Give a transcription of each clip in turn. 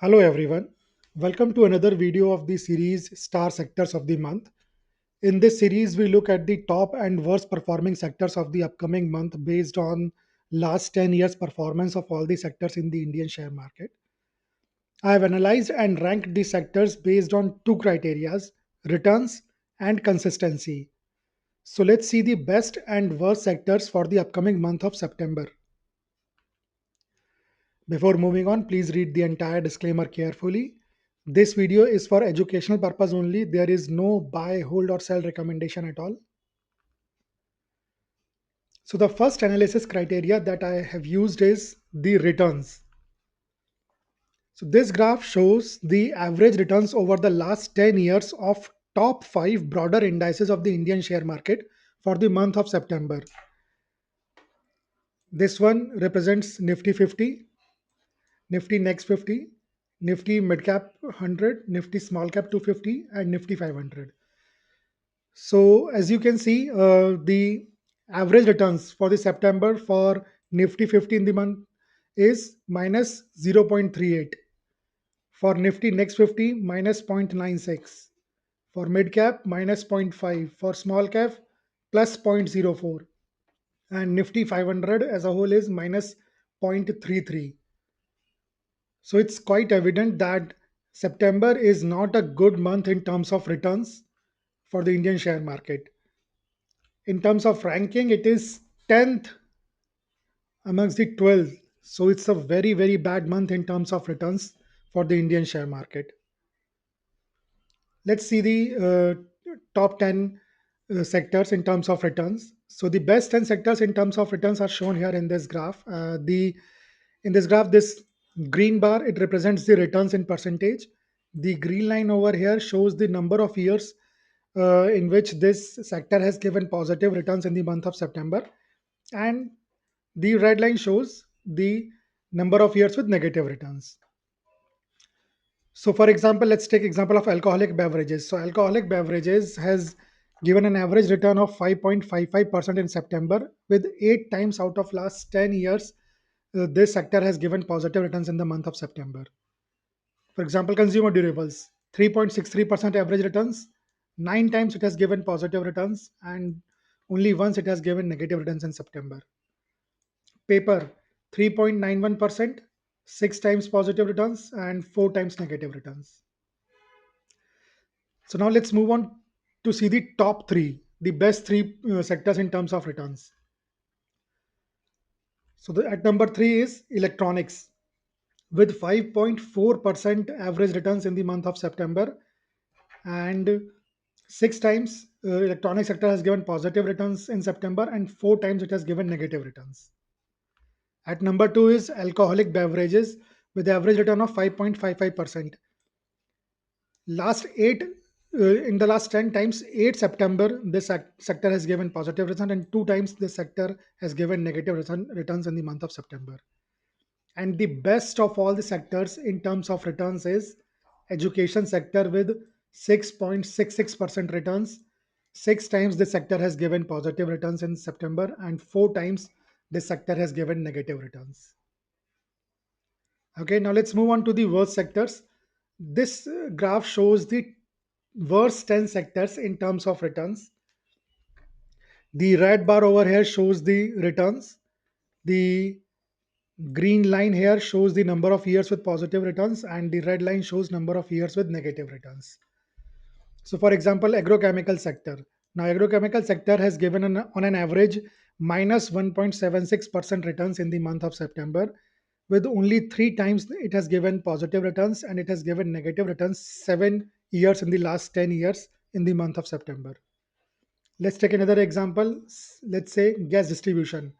Hello everyone. Welcome to another video of the series Star Sectors of the Month. In this series, we look at the top and worst performing sectors of the upcoming month based on last 10 years performance of all the sectors in the Indian share market. I have analyzed and ranked the sectors based on two criterias: returns and consistency. So let's see the best and worst sectors for the upcoming month of September. Before moving on, please read the entire disclaimer carefully. This video is for educational purpose only. There is no buy, hold, or sell recommendation at all. So, the first analysis criteria that I have used is the returns. So, this graph shows the average returns over the last 10 years of top 5 broader indices of the Indian share market for the month of September. This one represents Nifty 50, Nifty Next 50, Nifty Mid Cap 100, Nifty Small Cap 250, and Nifty 500. So, as you can see, the average returns for the September for Nifty 50 in the month is minus 0.38. For Nifty Next 50, minus 0.96. For mid cap, minus zero point 0.5. For small cap, plus zero point 0.04. And Nifty 500 as a whole is minus zero point 0.33. So it's quite evident that September is not a good month in terms of returns for the Indian share market. In terms of ranking, it is 10th amongst the 12. So it's a very, very bad month in terms of returns for the Indian share market. Let's see the top 10 sectors in terms of returns. So the best 10 sectors in terms of returns are shown here in this graph. The In this graph, this green bar, it represents the returns in percentage. The green line over here shows the number of years in which this sector has given positive returns in the month of September, and the red line shows the number of years with negative returns. So, for example, let's take example of alcoholic beverages. So, alcoholic beverages has given an average return of 5.55% in September, with 8 times out of last 10 years, this sector has given positive returns in the month of September. For example, consumer durables, 3.63% average returns, 9 times it has given positive returns, and only once it has given negative returns in September. Paper, 3.91%, 6 times positive returns, and 4 times negative returns. So now let's move on to see the top three, the best three sectors in terms of returns. So at number three is electronics with 5.4% average returns in the month of September, and 6 times electronic sector has given positive returns in September, and 4 times it has given negative returns. At number two is alcoholic beverages with average return of 5.55%. Last eight In the last 10 times, 8 September, this sector has given positive return, and 2 times this sector has given negative returns in the month of September. And the best of all the sectors in terms of returns is education sector with 6.66% returns. 6 times this sector has given positive returns in September, and 4 times this sector has given negative returns. Okay, now let's move on to the worst sectors. This graph shows the worst 10 sectors in terms of returns. The red bar over here shows the returns. The green line here shows the number of years with positive returns, and the red line shows number of years with negative returns. So, for example, agrochemical sector. Now, agrochemical sector has given on an average minus 1.76% returns in the month of September, with only 3 times it has given positive returns, and it has given negative returns 7 years in the last 10 years in the month of September. Let's take another example. Let's say gas distribution.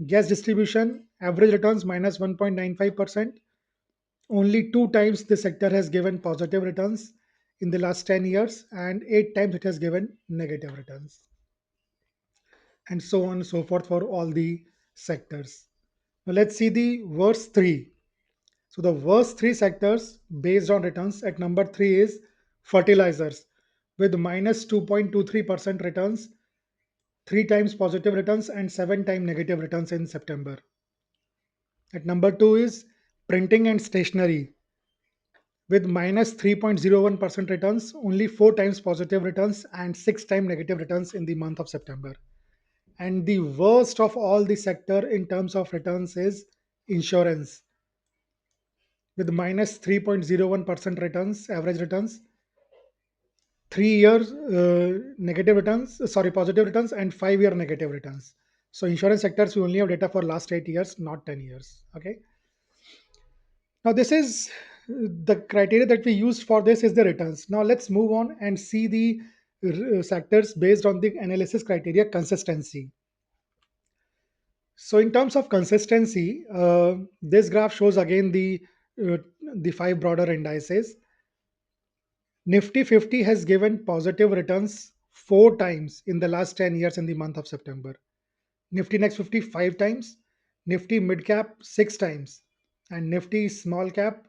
Gas distribution average returns minus 1.95%. Only 2 times the sector has given positive returns in the last 10 years, and 8 times it has given negative returns, and so on and so forth for all the sectors. Now let's see the worst three. So the worst three sectors based on returns, at number three is fertilizers with minus 2.23% returns, 3 times positive returns, and 7 times negative returns in September. At number two is printing and stationery with minus 3.01% returns, only 4 times positive returns, and 6 times negative returns in the month of September. And the worst of all the sector in terms of returns is insurance, with minus 3.01% returns, average returns, 3 years negative returns, sorry, positive returns, and 5 year negative returns. So insurance sectors, we only have data for last 8 years, not 10 years. Okay. Now this is the criteria that we used for this is the returns. Now let's move on and see the sectors based on the analysis criteria consistency. So in terms of consistency, this graph shows again uh, the five broader indices. Nifty 50 has given positive returns 4 times in the last 10 years in the month of September. Nifty Next 50 5 times, Nifty Mid Cap 6 times, and Nifty Small Cap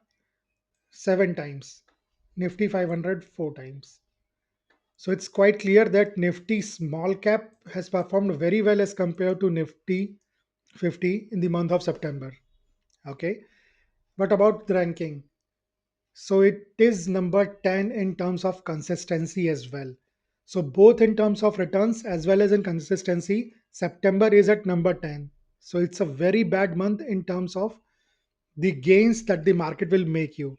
7 times, Nifty 500 4 times. So it's quite clear that Nifty Small Cap has performed very well as compared to Nifty 50 in the month of September. Okay. What about the ranking? So it is number 10 in terms of consistency as well. So both in terms of returns as well as in consistency, September is at number 10. So it's a very bad month in terms of the gains that the market will make you.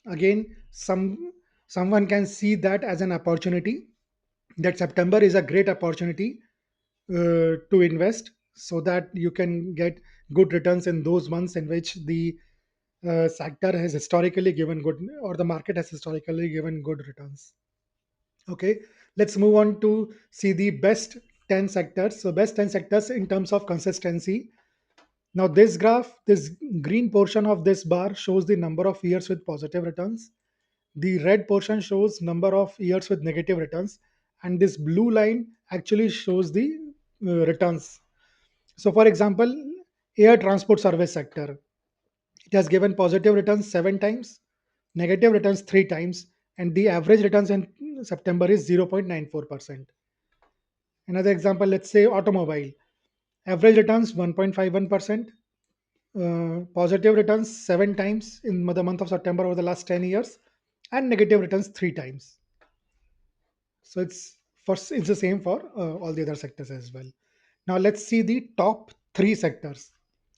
Again, someone can see that as an opportunity, that September is a great opportunity to invest so that you can get good returns in those months in which the sector has historically given good, or the market has historically given good returns. Okay, let's move on to see the best 10 sectors. So best 10 sectors in terms of consistency. Now this graph, this green portion of this bar shows the number of years with positive returns. The red portion shows number of years with negative returns, and this blue line actually shows the returns. So for example, air transport service sector, it has given positive returns 7 times, negative returns 3 times, and the average returns in September is 0.94%. Another example, let's say automobile, average returns 1.51%, positive returns 7 times in the month of September over the last 10 years, and negative returns 3 times. So it's the same for all the other sectors as well. Now let's see the top three sectors.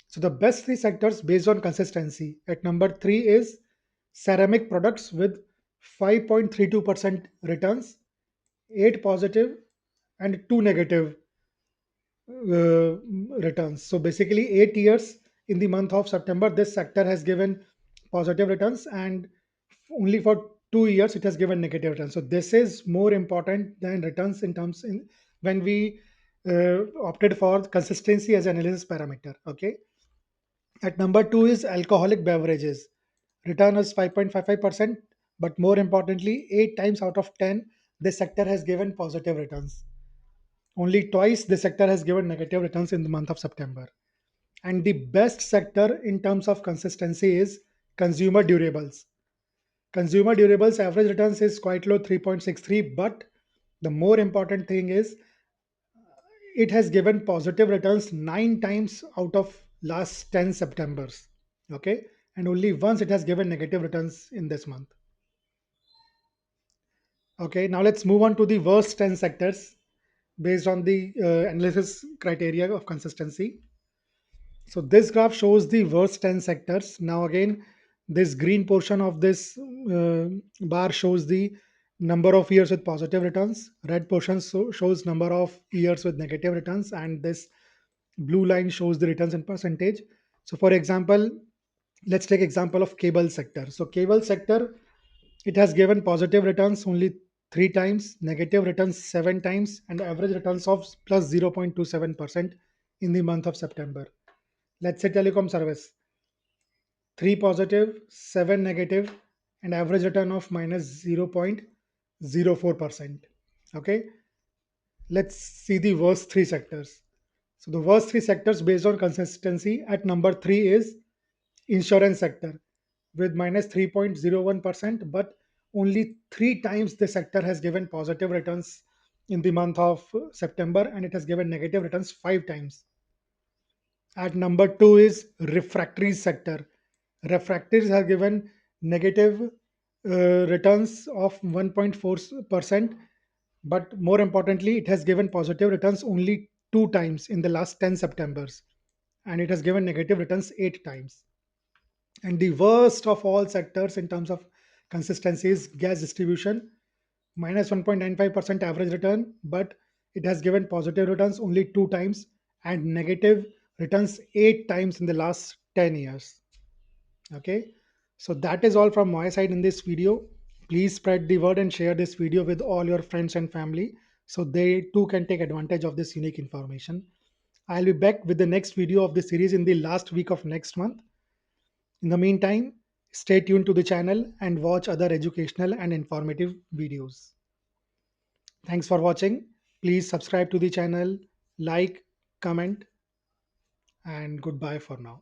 So the best three sectors based on consistency. At number three is ceramic products with 5.32% returns, 8 positive and 2 negative returns. So basically, 8 years in the month of September, this sector has given positive returns, and only for 2 years it has given negative returns. So this is more important than returns in terms in when we opted for consistency as an analysis parameter. Okay. At number two is alcoholic beverages. Return is 5.55%, but more importantly, 8 times out of 10, this sector has given positive returns. Only twice the sector has given negative returns in the month of September. And the best sector in terms of consistency is consumer durables. Consumer durables average returns is quite low, 3.63, but the more important thing is it has given positive returns 9 times out of last 10 Septembers. Okay, and only once it has given negative returns in this month. Okay, now let's move on to the worst 10 sectors based on the analysis criteria of consistency. So this graph shows the worst 10 sectors. Now again, this green portion of this bar shows the number of years with positive returns. Red portion shows number of years with negative returns, and this blue line shows the returns in percentage. So for example, let's take example of cable sector. So cable sector, it has given positive returns only 3 times, negative returns 7 times, and average returns of plus 0.27% in the month of September. Let's say telecom service, 3 positive, 7 negative, and average return of minus 0.04%. Okay, let's see the worst three sectors. So the worst three sectors based on consistency at number three is insurance sector with minus 3.01%, but only 3 times the sector has given positive returns in the month of September, and it has given negative returns 5 times. At number two is refractories sector. Refractories have given negative returns of 1.4%, but more importantly, it has given positive returns only two times in the last 10 Septembers, and it has given negative returns eight times. And the worst of all sectors in terms of consistency is gas distribution, minus 1.95% average return, but it has given positive returns only two times and negative returns eight times in the last 10 years. Okay, so that is all from my side in this video. Please spread the word and share this video with all your friends and family so they too can take advantage of this unique information. I'll be back with the next video of the series in the last week of next month. In the meantime, stay tuned to the channel and watch other educational and informative videos. Thanks for watching. Please subscribe to the channel, like, comment, and goodbye for now.